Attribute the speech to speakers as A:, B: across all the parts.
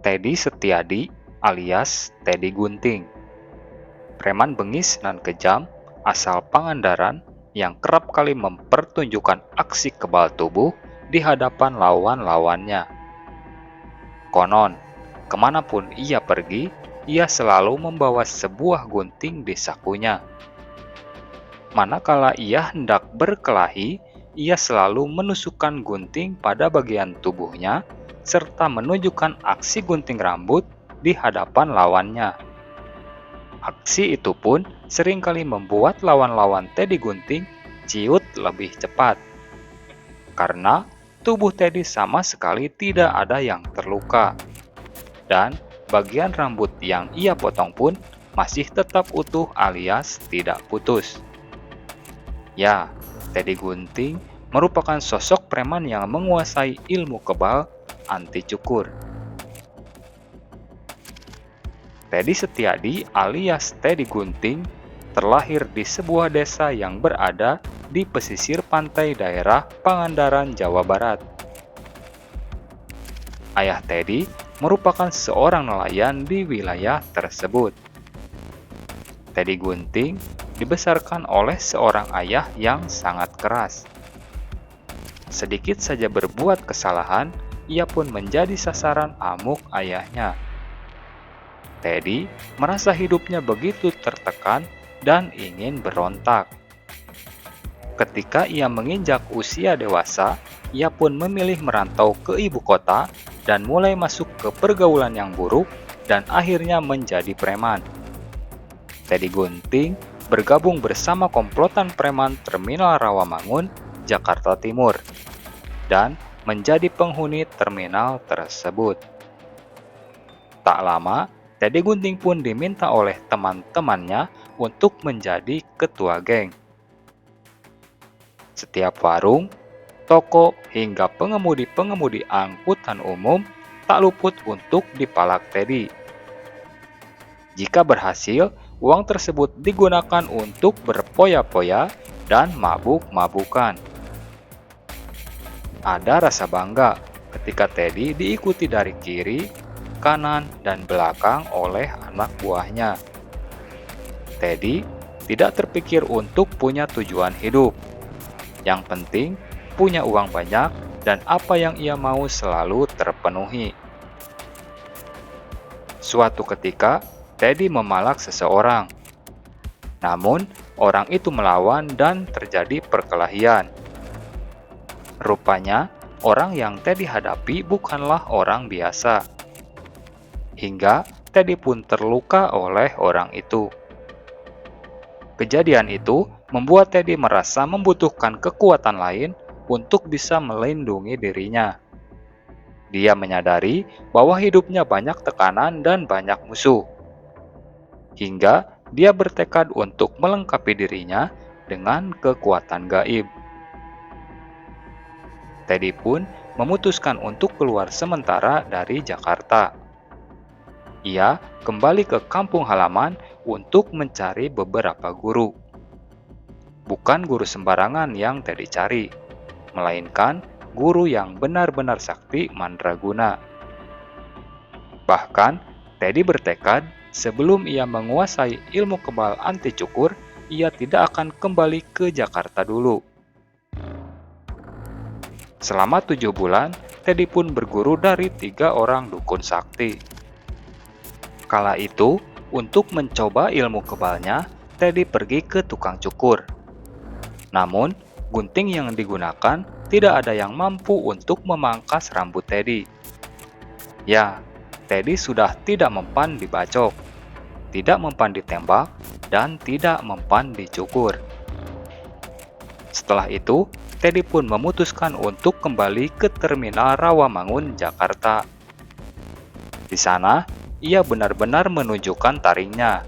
A: Teddy Setiadi alias Teddy Gunting. Preman bengis nan kejam asal Pangandaran yang kerap kali mempertunjukkan aksi kebal tubuh di hadapan lawan-lawannya. Konon, kemanapun ia pergi, ia selalu membawa sebuah gunting di sakunya. Manakala ia hendak berkelahi, ia selalu menusukkan gunting pada bagian tubuhnya serta menunjukkan aksi gunting rambut di hadapan lawannya. Aksi itu pun seringkali membuat lawan-lawan Teddy Gunting ciut lebih cepat. Karena tubuh Teddy sama sekali tidak ada yang terluka. Dan bagian rambut yang ia potong pun masih tetap utuh alias tidak putus. Ya, Teddy Gunting merupakan sosok preman yang menguasai ilmu kebal anti cukur. Teddy Setiadi alias Teddy Gunting terlahir di sebuah desa yang berada di pesisir pantai daerah Pangandaran, Jawa Barat. Ayah Teddy merupakan seorang nelayan di wilayah tersebut. Teddy Gunting dibesarkan oleh seorang ayah yang sangat keras. Sedikit saja berbuat kesalahan, ia pun menjadi sasaran amuk ayahnya. Teddy merasa hidupnya begitu tertekan dan ingin berontak. Ketika ia menginjak usia dewasa, ia pun memilih merantau ke ibu kota dan mulai masuk ke pergaulan yang buruk dan akhirnya menjadi preman. Teddy Gunting bergabung bersama komplotan preman Terminal Rawamangun, Jakarta Timur, dan menjadi penghuni terminal tersebut. Tak lama, Teddy Gunting pun diminta oleh teman-temannya untuk menjadi ketua geng. Setiap warung, toko, hingga pengemudi-pengemudi angkutan umum tak luput untuk dipalak Teddy. Jika berhasil, uang tersebut digunakan untuk berpoya-poya dan mabuk-mabukan. Ada rasa bangga ketika Teddy diikuti dari kiri, kanan, dan belakang oleh anak buahnya. Teddy tidak terpikir untuk punya tujuan hidup. Yang penting, punya uang banyak dan apa yang ia mau selalu terpenuhi. Suatu ketika, Teddy memalak seseorang. Namun, orang itu melawan dan terjadi perkelahian. Rupanya, orang yang Teddy hadapi bukanlah orang biasa. Hingga Teddy pun terluka oleh orang itu. Kejadian itu membuat Teddy merasa membutuhkan kekuatan lain untuk bisa melindungi dirinya. Dia menyadari bahwa hidupnya banyak tekanan dan banyak musuh. Hingga dia bertekad untuk melengkapi dirinya dengan kekuatan gaib. Teddy pun memutuskan untuk keluar sementara dari Jakarta. Ia kembali ke kampung halaman untuk mencari beberapa guru. Bukan guru sembarangan yang Teddy cari, melainkan guru yang benar-benar sakti mandraguna. Bahkan, Teddy bertekad sebelum ia menguasai ilmu kebal anti cukur, ia tidak akan kembali ke Jakarta dulu. Selama 7 bulan, Teddy pun berguru dari 3 orang dukun sakti. Kala itu, untuk mencoba ilmu kebalnya, Teddy pergi ke tukang cukur. Namun, gunting yang digunakan tidak ada yang mampu untuk memangkas rambut Teddy. Ya, Teddy sudah tidak mempan dibacok, tidak mempan ditembak, dan tidak mempan dicukur. Setelah itu, Teddy pun memutuskan untuk kembali ke Terminal Rawamangun, Jakarta. Di sana, ia benar-benar menunjukkan taringnya.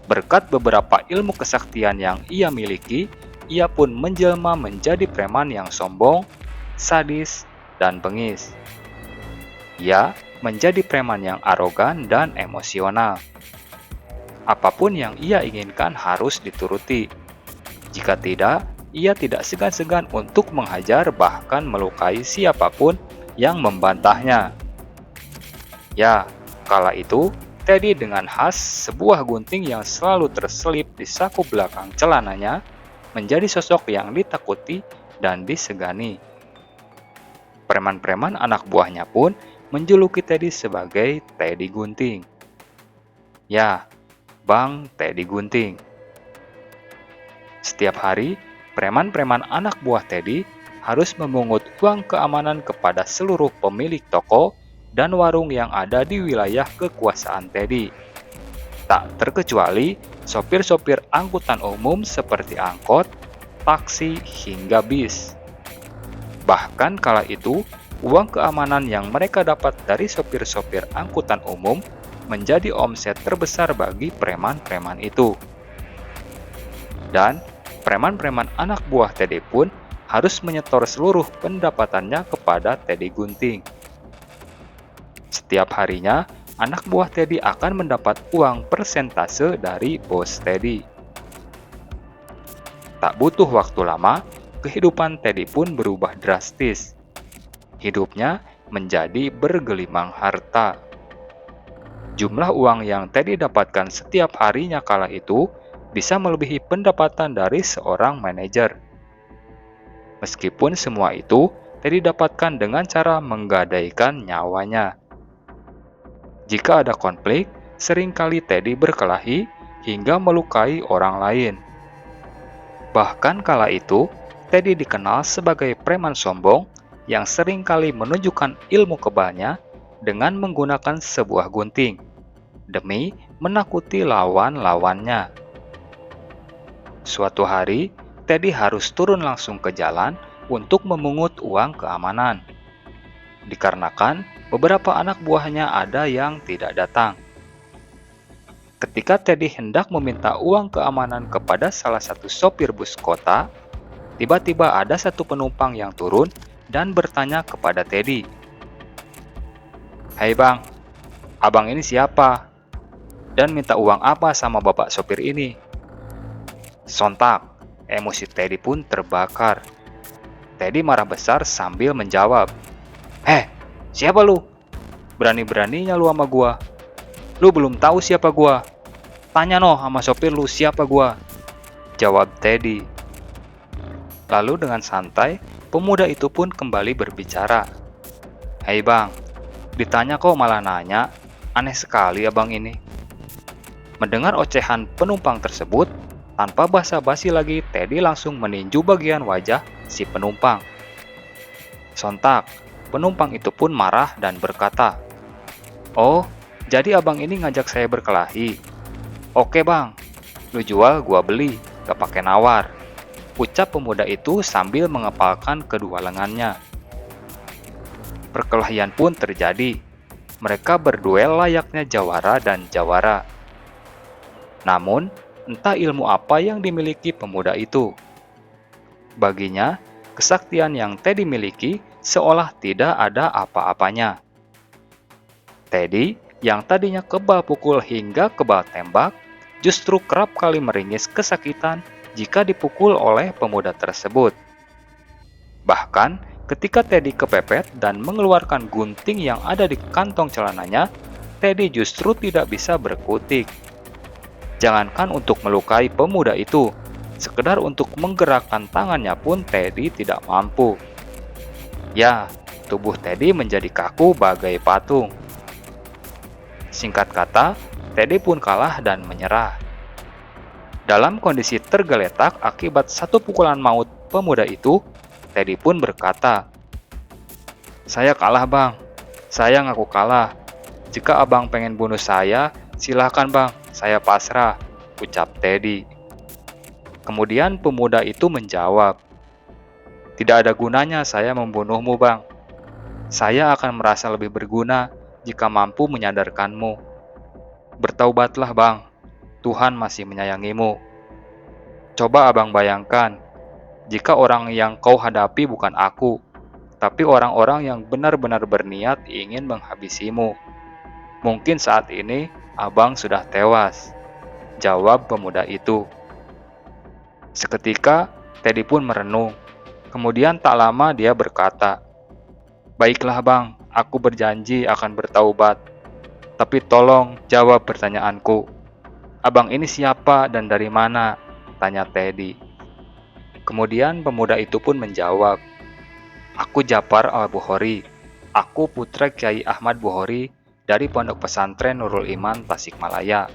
A: Berkat beberapa ilmu kesaktian yang ia miliki, ia pun menjelma menjadi preman yang sombong, sadis, dan bengis. Ia menjadi preman yang arogan dan emosional. Apapun yang ia inginkan harus dituruti. Jika tidak, ia tidak segan-segan untuk menghajar bahkan melukai siapapun yang membantahnya. Ya, kala itu Teddy dengan khas sebuah gunting yang selalu terselip di saku belakang celananya menjadi sosok yang ditakuti dan disegani. Preman-preman anak buahnya pun menjuluki Teddy sebagai Teddy Gunting. Ya, Bang Teddy Gunting. Setiap hari, preman-preman anak buah Teddy harus memungut uang keamanan kepada seluruh pemilik toko dan warung yang ada di wilayah kekuasaan Teddy. Tak terkecuali sopir-sopir angkutan umum seperti angkot, taksi, hingga bis. Bahkan kala itu, uang keamanan yang mereka dapat dari sopir-sopir angkutan umum menjadi omset terbesar bagi preman-preman itu. Dan preman-preman anak buah Teddy pun harus menyetor seluruh pendapatannya kepada Teddy Gunting. Setiap harinya, anak buah Teddy akan mendapat uang persentase dari bos Teddy. Tak butuh waktu lama, kehidupan Teddy pun berubah drastis. Hidupnya menjadi bergelimang harta. Jumlah uang yang Teddy dapatkan setiap harinya kala itu bisa melebihi pendapatan dari seorang manajer. Meskipun semua itu Teddy dapatkan dengan cara menggadaikan nyawanya. Jika ada konflik, seringkali Teddy berkelahi hingga melukai orang lain. Bahkan kala itu, Teddy dikenal sebagai preman sombong yang seringkali menunjukkan ilmu kebalnya dengan menggunakan sebuah gunting demi menakuti lawan-lawannya. Suatu hari, Teddy harus turun langsung ke jalan untuk memungut uang keamanan. Dikarenakan beberapa anak buahnya ada yang tidak datang. Ketika Teddy hendak meminta uang keamanan kepada salah satu sopir bus kota, tiba-tiba ada satu penumpang yang turun dan bertanya kepada Teddy. "Hai bang, abang ini siapa? Dan minta uang apa sama bapak sopir ini?" Sontak, emosi Teddy pun terbakar. Teddy marah besar sambil menjawab, siapa lu? Berani-beraninya lu sama gua. Lu belum tahu siapa gua. Tanya noh sama sopir lu siapa gua. Jawab Teddy. Lalu dengan santai, pemuda itu pun kembali berbicara. "Hei bang, ditanya kok malah nanya, aneh sekali abang ini." Mendengar ocehan penumpang tersebut, tanpa basa-basi lagi, Teddy langsung meninju bagian wajah si penumpang. Sontak, penumpang itu pun marah dan berkata, "Oh, jadi abang ini ngajak saya berkelahi? Oke bang, lu jual gua beli, gak pakai nawar," ucap pemuda itu sambil mengepalkan kedua lengannya. Perkelahian pun terjadi. Mereka berduel layaknya jawara dan jawara. Namun, entah ilmu apa yang dimiliki pemuda itu. Baginya, kesaktian yang Teddy miliki seolah tidak ada apa-apanya. Teddy, yang tadinya kebal pukul hingga kebal tembak, justru kerap kali meringis kesakitan jika dipukul oleh pemuda tersebut. Bahkan, ketika Teddy kepepet dan mengeluarkan gunting yang ada di kantong celananya, Teddy justru tidak bisa berkutik. Jangankan untuk melukai pemuda itu, sekedar untuk menggerakkan tangannya pun Teddy tidak mampu. Ya, tubuh Teddy menjadi kaku bagai patung. Singkat kata, Teddy pun kalah dan menyerah. Dalam kondisi tergeletak akibat satu pukulan maut pemuda itu, Teddy pun berkata, "Saya kalah bang, saya ngaku kalah. Jika abang pengen bunuh saya, silakan bang, saya pasrah," ucap Teddy. Kemudian pemuda itu menjawab, "Tidak ada gunanya saya membunuhmu bang. Saya akan merasa lebih berguna jika mampu menyadarkanmu. Bertaubatlah bang, Tuhan masih menyayangimu. Coba abang bayangkan, jika orang yang kau hadapi bukan aku, tapi orang-orang yang benar-benar berniat ingin menghabisimu. Mungkin saat ini abang sudah tewas," jawab pemuda itu. Seketika, Teddy pun merenung. Kemudian tak lama dia berkata, "Baiklah bang, aku berjanji akan bertaubat. Tapi tolong jawab pertanyaanku. Abang ini siapa dan dari mana? Tanya Teddy. Kemudian pemuda itu pun menjawab, Aku Japar Al-Bukhari. Aku putra Kiai Ahmad Bukhari dari Pondok Pesantren Nurul Iman Tasikmalaya.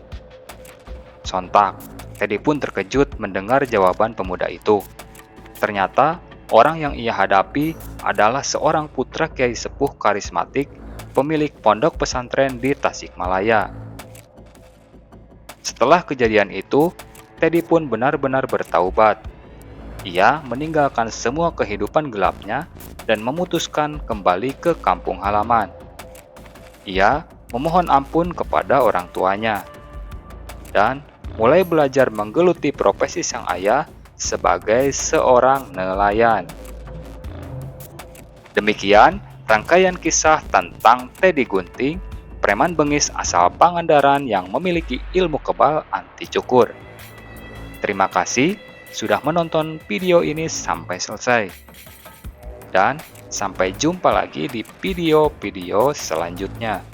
A: Sontak, Teddy pun terkejut mendengar jawaban pemuda itu. Ternyata, orang yang ia hadapi adalah seorang putra kiai sepuh karismatik pemilik pondok pesantren di Tasikmalaya. Setelah kejadian itu, Teddy pun benar-benar bertaubat. Ia meninggalkan semua kehidupan gelapnya dan memutuskan kembali ke kampung halaman. Ia memohon ampun kepada orang tuanya dan mulai belajar menggeluti profesi sang ayah sebagai seorang nelayan. Demikian rangkaian kisah tentang Teddy Gunting, preman bengis asal Pangandaran yang memiliki ilmu kebal anti cukur. Terima kasih sudah menonton video ini sampai selesai. Dan sampai jumpa lagi di video-video selanjutnya.